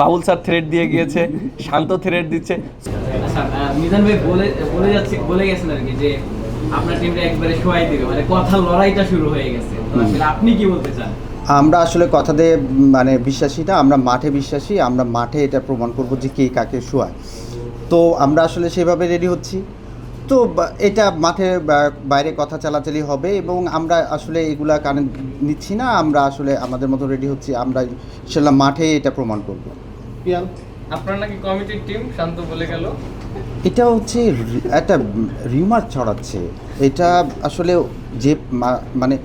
Babul sir thread দিয়ে গিয়েছে, শান্ত thread দিচ্ছে। আচ্ছা, মিজান ভাই বলে গেছেন আর কি যে আপনার টিমটা একবারে শোয়াই দিবে, মানে কথা লড়াইটা শুরু হয়ে গেছে। তো আসলে আপনি কি বলতে চান? আমরা আসলে কথাতে মানে বিশ্বাসী না, আমরা মাঠে বিশ্বাসী। আমরা মাঠে এটা প্রমাণ করব যে কে কাকে শোয়ায়। তো আমরা আসলে সেভাবে রেডি হচ্ছি। তো এটা মাঠে বাইরে কথা চালাচালি হবে এবং আমরা আসলে এগুলা কানে নিচ্ছি না। আমরা আসলে আমাদের মতো রেডি হচ্ছি। আমরা ইনশাল্লাহ মাঠে এটা প্রমাণ করব। আপনার নাকি কমিটির টিম শান্ত বলে গেল? এটা হচ্ছে একটা রিউমার ছড়াচ্ছে। এটা আসলে যে মানে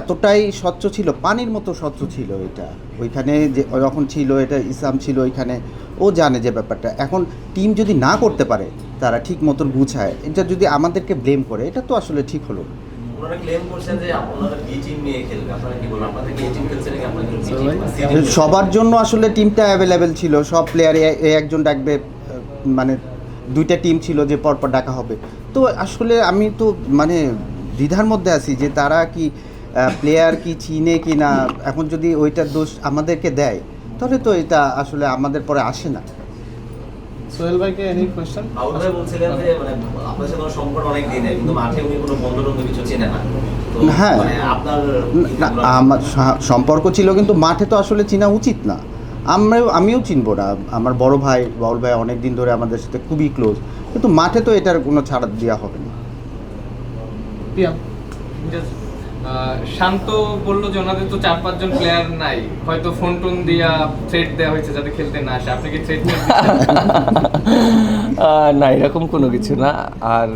এতটাই স্বচ্ছ ছিল, পানির মতো স্বচ্ছ ছিল এটা। ওইখানে যে যখন ছিল, এটা ইসলাম ছিল ওইখানে, ও জানে যে ব্যাপারটা। এখন টিম যদি না করতে পারে, তারা ঠিক মতন বুঝায়, এটা যদি আমাদেরকে ব্লেম করে, এটা তো আসলে ঠিক হলো না। ওনারা ক্লেম করছেন যে আপনারা বি টিম নিয়ে খেলবে। আপনারা কি বলেন, আপনাদের এ টিম খেলছে নাকি আপনাদের বি টিম? সবার জন্য আসলে টিমটা অ্যাভেলেবেল ছিল, সব প্লেয়ার একজন ডাকবে, মানে দুইটা টিম ছিল যে পরপর ডাকা হবে। তো আসলে আমি তো মানে দ্বিধার মধ্যে আছি যে তারা কি প্লেয়ার কি চিনে কি না। এখন যদি ওইটার দোষ আমাদেরকে দেয়, তাহলে তো এটা আসলে আমাদের পরে আসে না। সোহেল ভাইকে এনি কোশ্চেন? বাবুল ভাই বলছিলেন যে মানে আপনার সাথে সম্পর্ক অনেক দিনের, কিন্তু মাঠে উনি কোনো বন্ধু কিছু চেনে না। তো হ্যাঁ, মানে আপনার না, আমার সম্পর্ক ছিল, কিন্তু মাঠে তো আসলে চেনা উচিত না। আমিও চিনবো না। আমার বড় ভাই বাউল ভাই অনেক দিন ধরে আমাদের সাথে খুবই ক্লোজ, কিন্তু মাঠে তো এটার কোনো ছাড় দেওয়া হবে না। শান্ত বললো যে ওনাদের তো 4-5 জন প্লেয়ার নাই, হয়তো ফোন টোন দিয়া থ্রেট দেওয়া হয়েছে যাতে খেলতে না আসে। আপনি কি থ্রেট না, এরকম কোনো কিছু না। আর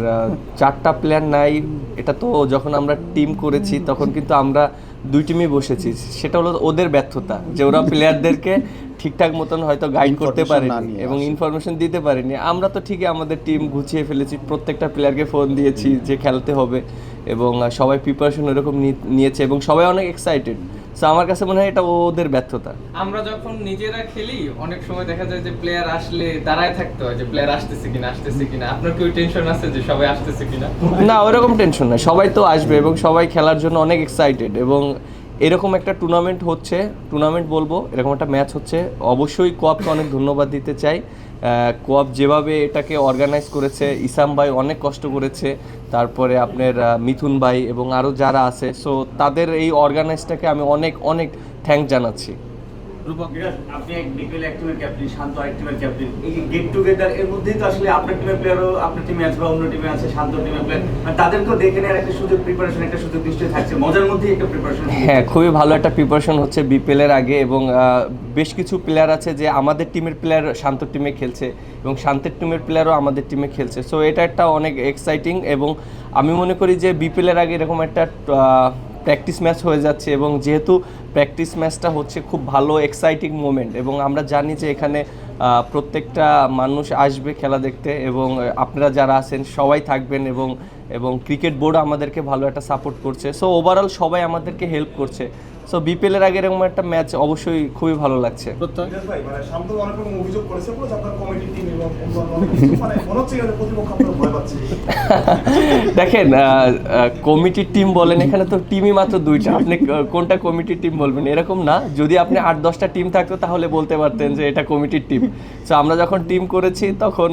4টা প্লেয়ার নাই, এটা তো যখন আমরা টিম করেছি তখন কিন্তু আমরা 2 টিমই বসেছি। সেটা হলো ওদের ব্যর্থতা, যে ওরা প্লেয়ারদেরকে ঠিকঠাক মতন হয়তো গাইড করতে পারেনি এবং ইনফরমেশন দিতে পারেনি। আমরা তো ঠিকই আমাদের টিম গুছিয়ে ফেলেছি, প্রত্যেকটা প্লেয়ারকে ফোন দিয়েছি যে খেলতে হবে, এবং সবাই প্রিপারেশন এরকম নিয়েছে এবং সবাই অনেক এক্সাইটেড। সো আমার কাছে মনে হয় এটা ওদের ব্যর্থতা। আমরা যখন নিজেরা খেলি অনেক সময় দেখা যায় যে প্লেয়ার আসলে দাঁড়ায় থাকতে হয় যে প্লেয়ার আসতেছে কিনা। আপনার কি ওই টেনশন আছে যে সবাই আসতেছে কিনা? না, ওরকম টেনশন নাই, সবাই তো আসবে এবং সবাই খেলার জন্য অনেক এক্সাইটেড। এবং এরকম একটা টুর্নামেন্ট বলবো, এরকম একটা ম্যাচ হচ্ছে, অবশ্যই কোয়াপকে অনেক ধন্যবাদ দিতে চাই। কোয়াপ যেভাবে এটাকে অর্গানাইজ করেছে, ইসাম ভাই অনেক কষ্ট করেছে, তারপরে আপনার মিথুন ভাই এবং আরও যারা আছে, সো তাদের এই অর্গানাইজটাকে আমি অনেক অনেক থ্যাঙ্ক জানাচ্ছি। আপনি এক বিকেল এক টিমের ক্যাপ্টেন, শান্ত আরেক টিমের ক্যাপ্টেন। এই যে গেট টুগেদার, এর মধ্যেই তো আসলে আপনার টিমের প্লেয়ারও আপনার টিমে আছে বা অন্য টিমে আছে, শান্ত টিমের প্লেয়ার, মানে তাদেরকেও দেখে নেওয়ার একটা সুযোগ, প্রিপারেশন একটা সুযোগ নিশ্চয়ই থাকছে। মজার মধ্যেই একটা প্রিপারেশন। হ্যাঁ, খুবই ভালো একটা প্রিপারেশন হচ্ছে বিপিএলের আগে, এবং বেশ কিছু প্লেয়ার আছে যে আমাদের টিমের প্লেয়ার শান্ত টিমে খেলছে এবং শান্তের টিমের প্লেয়ারও আমাদের টিমে খেলছে। সো এটা একটা অনেক এক্সাইটিং, এবং আমি মনে করি যে বিপিএলের আগে এরকম একটা প্র্যাকটিস ম্যাচ হয়ে যাচ্ছে, এবং যেহেতু প্র্যাকটিস ম্যাচটা হচ্ছে খুব ভালো এক্সাইটিং মোমেন্ট, এবং আমরা জানি যে এখানে প্রত্যেকটা মানুষ আসবে খেলা দেখতে, এবং আপনারা যারা আছেন সবাই থাকবেন, এবং ক্রিকেট বোর্ড আমাদেরকে ভালো একটা সাপোর্ট করছে। সো ওভারঅল সবাই আমাদেরকে হেল্প করছে। সো বিপিএলের আগে এরকম একটা ম্যাচ অবশ্যই খুবই ভালো লাগছে। দেখেন, কমিটির টিম বলেন, এখানে তো টিমই মাত্র 2টা, আপনি কোনটা কমিটির টিম বলবেন? এরকম না, যদি আপনি 8-10টা টিম থাকতো তাহলে বলতে পারতেন যে এটা কমিটির টিম। সো আমরা যখন টিম করেছি তখন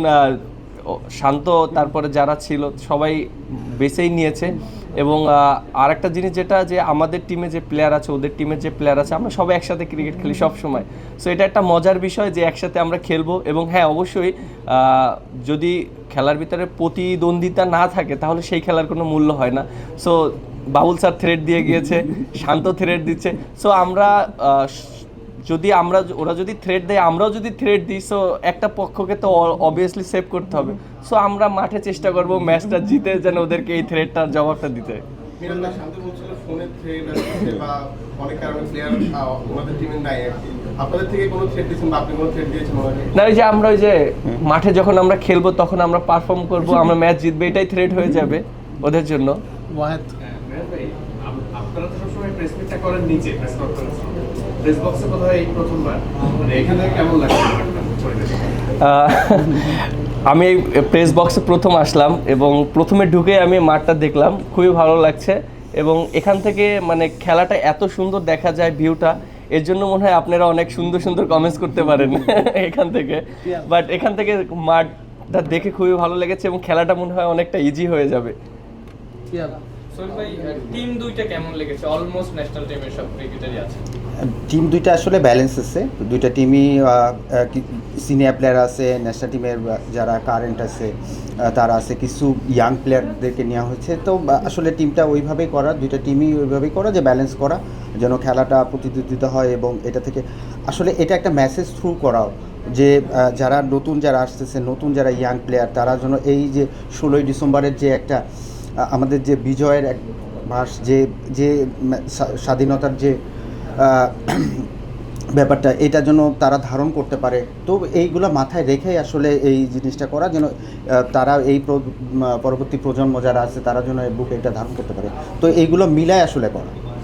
শান্ত তারপরে যারা ছিল সবাই বেছেই নিয়েছে। এবং আর একটা জিনিস যেটা, যে আমাদের টিমে যে প্লেয়ার আছে, ওদের টিমের যে প্লেয়ার আছে, আমরা সবাই একসাথে ক্রিকেট খেলি সব সময়। সো এটা একটা মজার বিষয় যে একসাথে আমরা খেলবো। এবং হ্যাঁ, অবশ্যই যদি খেলার ভিতরে প্রতিদ্বন্দ্বিতা না থাকে তাহলে সেই খেলার কোনো মূল্য হয় না। সো বাবুল স্যার থ্রেড দিয়ে গিয়েছে, শান্ত থ্রেড দিচ্ছে। সো আমরা ওরা যদি থ্রেড দেয়, আমরাও যদি থ্রেড দিই, সো একটা পক্ষকে তো অবভিয়াসলি সেভ করতে হবে। সো আমরা মাঠে চেষ্টা করব ম্যাচটা জিতে যেন ওদেরকে এই থ্রেডটার জবাবটা দিতে। না, ওই যে আমরা ওই যে মাঠে যখন আমরা খেলবো তখন আমরা পারফর্ম করব, আমরা ম্যাচ জিতবে, এটাই থ্রেড হয়ে যাবে ওদের জন্য। আপনারা তো সবসময় প্রেস মিটটা করেন নিচে, প্রেস বক্সে কোথাও এই প্রথমবার, মানে এখানে কেমন লাগছে? আমি এই প্রেস বক্সে প্রথম আসলাম এবং প্রথমে ঢুকে আমি মাঠটা দেখলাম, খুবই ভালো লাগছে। এবং এখান থেকে মানে খেলাটা এত সুন্দর দেখা যায়, ভিউটা, এর জন্য মনে হয় আপনারা অনেক সুন্দর সুন্দর কমেন্টস করতে পারেন এখান থেকে। বাট এখান থেকে মাঠটা দেখে খুবই ভালো লেগেছে এবং খেলাটা মনে হয় অনেকটা ইজি হয়ে যাবে। সোহেল ভাই, টিম দুইটা কেমন লেগেছে? অলমোস্ট ন্যাশনাল টিমের সব ক্রিকেটারই আছে। টিম দুইটা আসলে ব্যালেন্স আছে, দুইটা টিমই সিনিয়র প্লেয়ার আছে, ন্যাশনাল টিমের যারা কারেন্ট আছে তারা আছে, কিছু ইয়াং প্লেয়ারদেরকে নেওয়া হয়েছে। তো আসলে টিমটা ওইভাবেই করা, দুইটা টিমই ওইভাবেই করা যে ব্যালেন্স করা, যেন খেলাটা প্রতিদ্বন্দ্বিতা হয়। এবং এটা থেকে আসলে এটা একটা মেসেজ থ্রু করাও যে যারা নতুন যারা আসতেছে, নতুন যারা ইয়াং প্লেয়ার, তারা যেন এই যে 16ই ডিসেম্বরের যে একটা আমাদের যে বিজয়ের এক মাস, যে যে স্বাধীনতার যে ব্যাপারটা, এটা যেন তারা ধারণ করতে পারে। তো এইগুলো মাথায় রেখেই আসলে এই জিনিসটা করা, যেন তারা এই পরবর্তী প্রজন্ম যারা আছে তারা যেন এই বুকে এটা ধারণ করতে পারে। তো এইগুলো মিলায় আসলে করা।